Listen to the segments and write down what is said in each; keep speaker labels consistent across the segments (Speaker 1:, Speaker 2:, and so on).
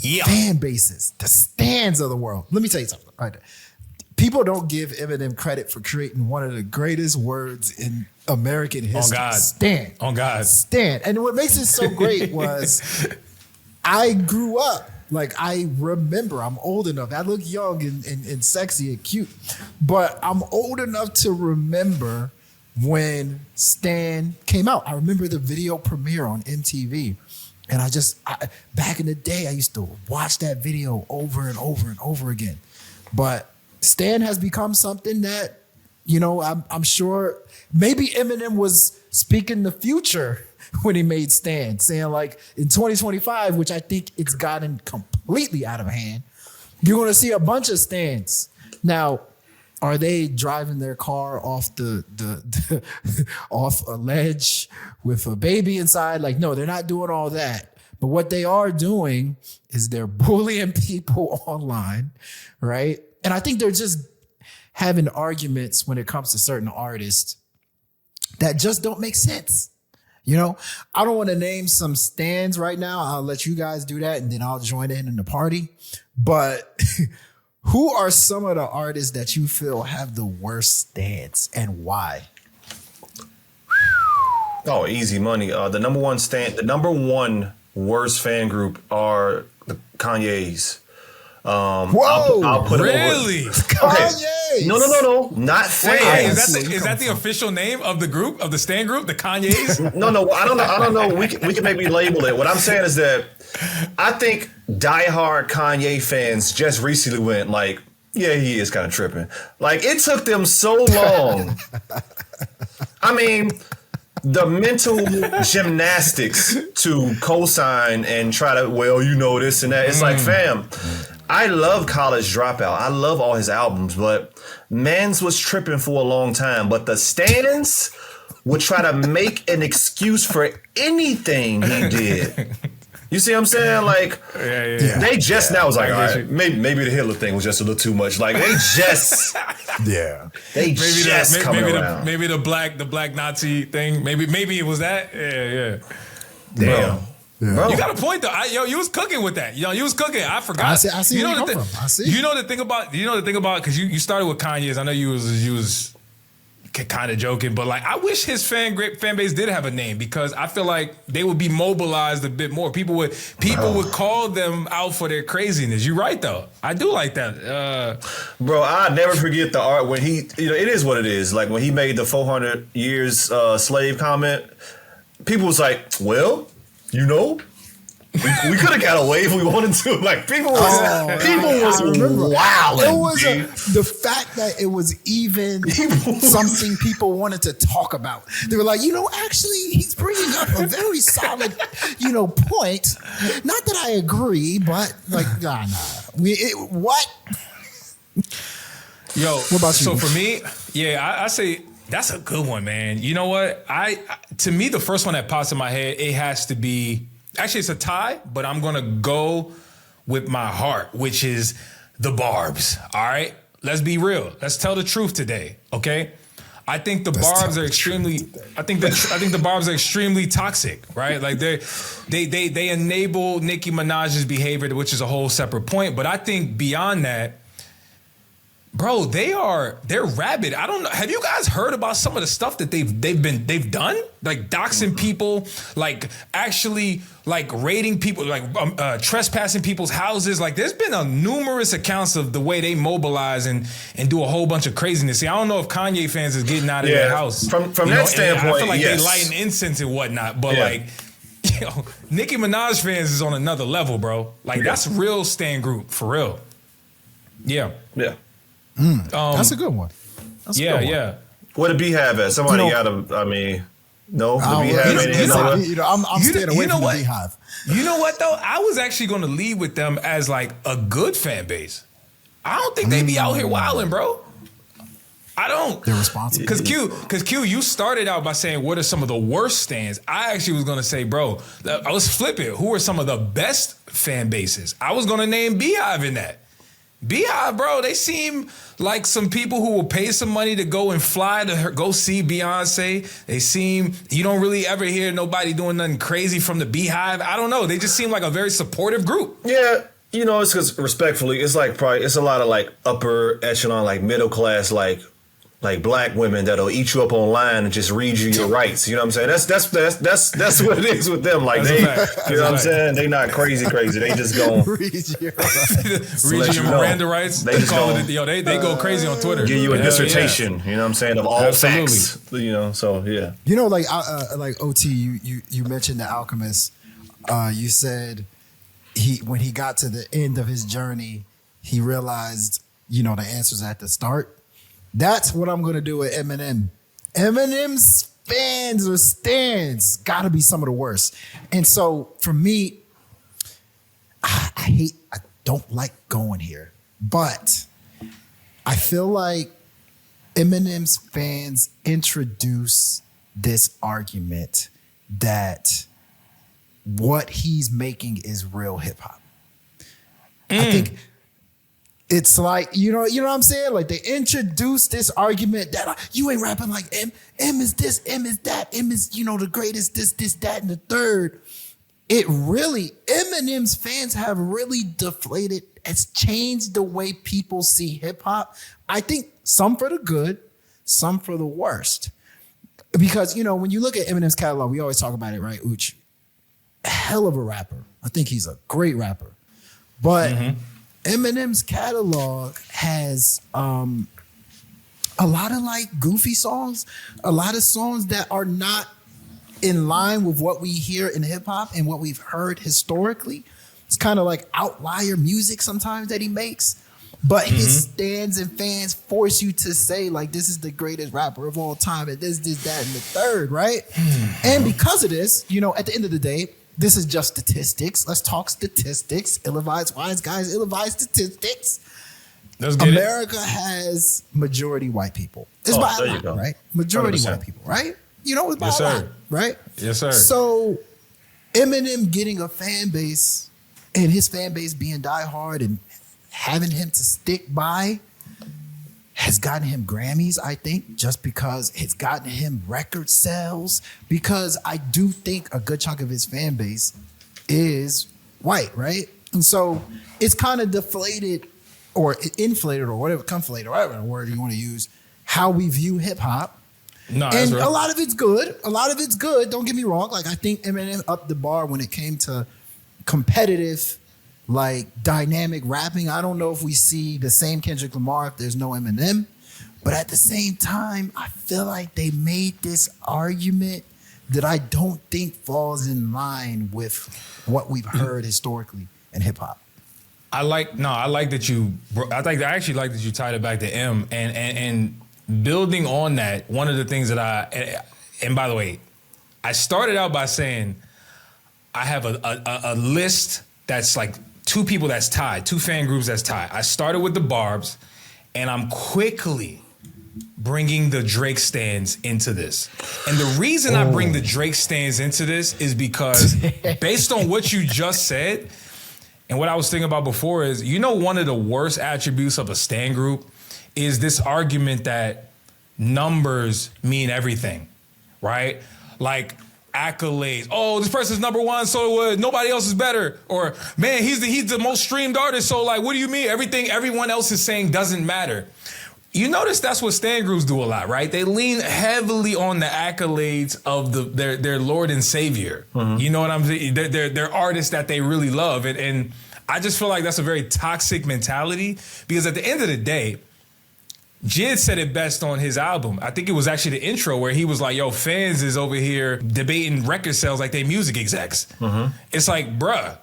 Speaker 1: Yeah.
Speaker 2: fan bases, the stands of the world. Let me tell you something. All right. People don't give Eminem credit for creating one of the greatest words in American history.
Speaker 1: God.
Speaker 2: Stand.
Speaker 1: On God.
Speaker 2: Stand. And what makes it so great was I grew up. Like, I remember, I'm old enough. I look young and sexy and cute, but I'm old enough to remember when Stan came out. I remember the video premiere on MTV. And back in the day, I used to watch that video over and over and over again. But Stan has become something that, I'm sure maybe Eminem was speaking the future when he made Stan, saying like in 2025, which I think it's gotten completely out of hand, you're going to see a bunch of Stans. Now, are they driving their car off off a ledge with a baby inside? Like, no, they're not doing all that. But what they are doing is they're bullying people online, right? And I think they're just having arguments when it comes to certain artists that just don't make sense. I don't want to name some stands right now. I'll let you guys do that and then I'll join in the party. But who are some of the artists that you feel have the worst stands and why?
Speaker 3: Oh, easy money. The number one worst fan group are the Kanye's.
Speaker 2: Whoa!
Speaker 3: I'll put
Speaker 1: really?
Speaker 3: Okay. No. Not fans.
Speaker 1: Wait, is that the official name of the group, of the Stan group, the Kanye's?
Speaker 3: No. I don't know. We can maybe label it. What I'm saying is that I think diehard Kanye fans just recently went like, yeah, he is kind of tripping. Like, it took them so long. I mean, the mental gymnastics to co-sign and try to, this and that. It's like, fam, I love College Dropout. I love all his albums, but Mans was tripping for a long time. But the Stans would try to make an excuse for anything he did. You see what I'm saying? Like, they just now was like, all right, maybe the Hitler thing was just a little too much. Like, they just, they just coming around.
Speaker 1: Maybe the black Nazi thing. Maybe it was that. Yeah.
Speaker 3: Damn.
Speaker 2: Yeah.
Speaker 1: You got a point though. You was cooking with that. You was cooking. I forgot.
Speaker 2: I see where you come from. I see.
Speaker 1: You know the thing about because you started with Kanye's. I know you was kind of joking, but like I wish his fan base did have a name because I feel like they would be mobilized a bit more. People would call them out for their craziness. You're right though. I do like that.
Speaker 3: Bro, I'll never forget the art when he, it is what it is. Like when he made the 400 years slave comment, people was like, well, we could have got away if we wanted to. Like people was wild.
Speaker 2: It was the fact that it was even something people wanted to talk about. They were like, actually, he's bringing up a very solid, point. Not that I agree, but like, nah. What?
Speaker 1: Yo,
Speaker 2: what about you?
Speaker 1: So for me, I say that's a good one, man. You know what? To me, the first one that pops in my head, it has to be. Actually, it's a tie, but I'm going to go with my heart, which is the Barbs. All right? Let's be real. Let's tell the truth today, okay? I think the Barbs are extremely I think the Barbs are extremely toxic, right? Like they enable Nicki Minaj's behavior, which is a whole separate point, but I think beyond that, bro, they're rabid. I don't know. Have you guys heard about some of the stuff that they've done? Like doxing people, like actually like raiding people, like trespassing people's houses. Like there's been numerous accounts of the way they mobilize and do a whole bunch of craziness. See, I don't know if Kanye fans is getting out of their house.
Speaker 3: From that standpoint,
Speaker 1: I feel like
Speaker 3: yes.
Speaker 1: they lighting incense and whatnot, but like, Nicki Minaj fans is on another level, bro. Like that's real Stan group for real. Yeah.
Speaker 2: That's a good one.
Speaker 1: Yeah.
Speaker 3: What did Beehive at? Somebody got a. No, the Beehive.
Speaker 2: I'm staying away from the Beehive.
Speaker 1: You know what though? I was actually going to lead with them as like a good fan base. I don't think they be out here wilding, bro. I don't.
Speaker 2: They're responsible.
Speaker 1: Because Q, you started out by saying what are some of the worst stands. I actually was going to say, bro, let's flip it. Who are some of the best fan bases? I was going to name Beehive in that. Beehive, bro, they seem like some people who will pay some money to go and fly to go see Beyonce. They seem, you don't really ever hear nobody doing nothing crazy from the Beehive. I don't know. They just seem like a very supportive group.
Speaker 3: Yeah, you know, it's because respectfully, it's like probably it's a lot of like upper echelon, like middle class, like black women that'll eat you up online and just read you your rights. You know what I'm saying? That's what it is with them. Like you know what I'm saying? They not crazy. They just go
Speaker 2: Read your
Speaker 1: read your Miranda rights. They call it. Yo, they go crazy on Twitter.
Speaker 3: Give you a dissertation. Yeah. You know what I'm saying, of all facts. You know, so yeah.
Speaker 2: You know, like OT, you mentioned The Alchemist. You said when he got to the end of his journey, he realized, you know, the answers at the start. That's what I'm gonna do with Eminem. Eminem's fans or stands gotta be some of the worst. And so for me, I don't like going here, but I feel like Eminem's fans introduce this argument that what he's making is real hip hop. I think it's like, you know what I'm saying? Like, they introduce this argument that you ain't rapping like M. M is this, M is that, M is, you know, the greatest, this, that, and the third. It really, Eminem's fans have really deflated. It's changed the way people see hip hop. I think some for the good, some for the worst. Because, you know, when you look at Eminem's catalog, we always talk about it, right? Uch, hell of a rapper. I think he's a great rapper. But Eminem's catalog has a lot of like goofy songs, a lot of songs that are not in line with what we hear in hip hop and what we've heard historically. It's kind of like outlier music sometimes that he makes, but his stands and fans force you to say like, this is the greatest rapper of all time, and this, that, and the third, right? And because of this, you know, at the end of the day, this is just statistics. Let's talk statistics. Ill-advised wise guys, ill-advised statistics. America has majority white people. It's by a lot, right? Majority 100%. White people, right? You know, it's by a lot, right?
Speaker 1: Yes, sir.
Speaker 2: So Eminem getting a fan base and his fan base being diehard and having him to stick by has gotten him Grammys, I think, just because it's gotten him record sales. Because I do think a good chunk of his fan base is white, right? And so it's kind of deflated or inflated or whatever, conflated, or whatever word you want to use, how we view hip hop.
Speaker 1: No,
Speaker 2: and a lot of it's good. A lot of it's good. Don't get me wrong. Like, I think Eminem upped the bar when it came to competitive, like, dynamic rapping. I don't know if we see the same Kendrick Lamar if there's no Eminem. But at the same time, I feel like they made this argument that I don't think falls in line with what we've heard historically in hip hop.
Speaker 1: I actually like that you tied it back to M, and building on that, one of the things that and by the way, I started out by saying I have a list that's like two people that's tied, two fan groups that's tied. I started with the Barbs, and I'm quickly bringing the Drake stands into this. And the reason I bring the Drake stands into this is because based on what you just said and what I was thinking about before is, you know, one of the worst attributes of a stan group is this argument that numbers mean everything, right? Like accolades. Oh, this person's number one, so nobody else is better. Or, man, he's the most streamed artist, so like, what do you mean? Everything everyone else is saying doesn't matter. You notice that's what stan groups do a lot, right? They lean heavily on the accolades of their Lord and Savior. You know what I'm saying? They're artists that they really love. And I just feel like that's a very toxic mentality, because at the end of the day, Jid said it best on his album. I think it was actually the intro where he was like, yo, fans is over here debating record sales like they music execs. It's like, bruh,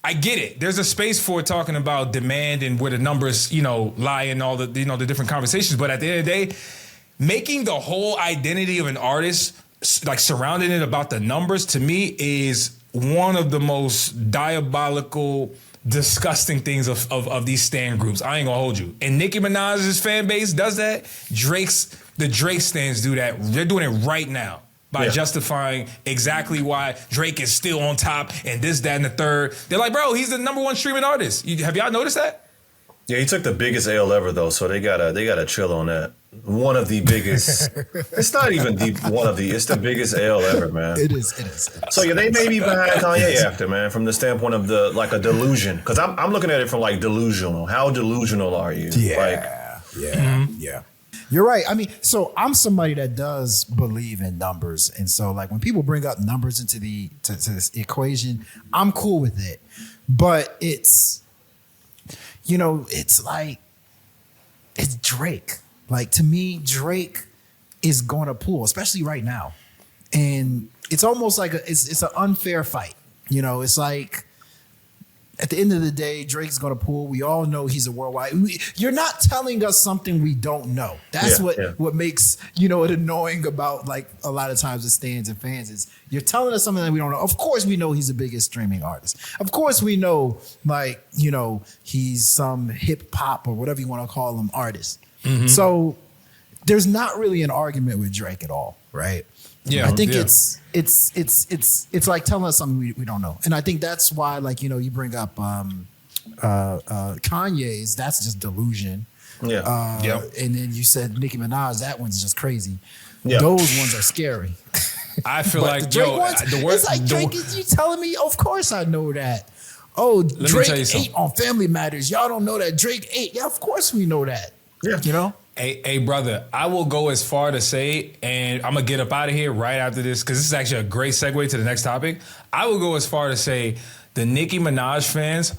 Speaker 1: I get it. There's a space for talking about demand and where the numbers, you know, lie in all the, you know, the different conversations. But at the end of the day, making the whole identity of an artist, like surrounding it about the numbers, to me is one of the most diabolical, disgusting things of these stan groups. I ain't gonna hold you. And Nicki Minaj's fan base does that. The Drake stans do that. They're doing it right now by justifying exactly why Drake is still on top and this, that, and the third. They're like, bro, he's the number one streaming artist. Have y'all noticed that?
Speaker 3: Yeah, he took the biggest L ever though, so they gotta chill on that. One of the biggest. It's not even one of the. It's the biggest L ever, man.
Speaker 2: It is. It is.
Speaker 3: So yeah, they may be behind Kanye after, man, from the standpoint of the like a delusion. Because I'm looking at it from like delusional. How delusional are you?
Speaker 2: Yeah. You're right. I mean, so I'm somebody that does believe in numbers, and so like when people bring up numbers into to this equation, I'm cool with it. But it's, it's like it's Drake. Like to me, Drake is going to pull, especially right now, and it's almost like it's an unfair fight. It's like at the end of the day, Drake's going to pull. We all know he's a worldwide. You're not telling us something we don't know. That's what makes it annoying about like a lot of times the stands and fans is you're telling us something that we don't know. Of course, we know he's the biggest streaming artist. Of course, we know he's some hip hop or whatever you want to call him artist. Mm-hmm. So there's not really an argument with Drake at all, right?
Speaker 1: Yeah,
Speaker 2: I think it's like telling us something we don't know, and I think that's why, like you bring up Kanye's. That's just delusion.
Speaker 3: Yeah.
Speaker 2: And then you said Nicki Minaj. That one's just crazy.
Speaker 3: Yeah.
Speaker 2: Those ones are scary.
Speaker 1: I feel
Speaker 2: But
Speaker 1: like
Speaker 2: the Drake ones, it's like Drake. You telling me? Of course I know that. Oh, Drake ate on Family Matters. Y'all don't know that Drake ate. Yeah, of course we know that.
Speaker 3: Yeah.
Speaker 1: Hey, brother, I will go as far to say, and I'm going to get up out of here right after this, because this is actually a great segue to the next topic. I will go as far to say the Nicki Minaj fans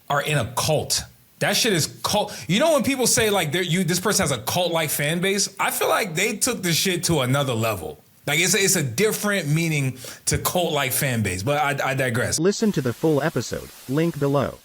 Speaker 1: are in a cult. That shit is cult. When people say, like, this person has a cult-like fan base, I feel like they took the shit to another level. Like, it's a different meaning to cult-like fan base, but I digress.
Speaker 4: Listen to the full episode, link below.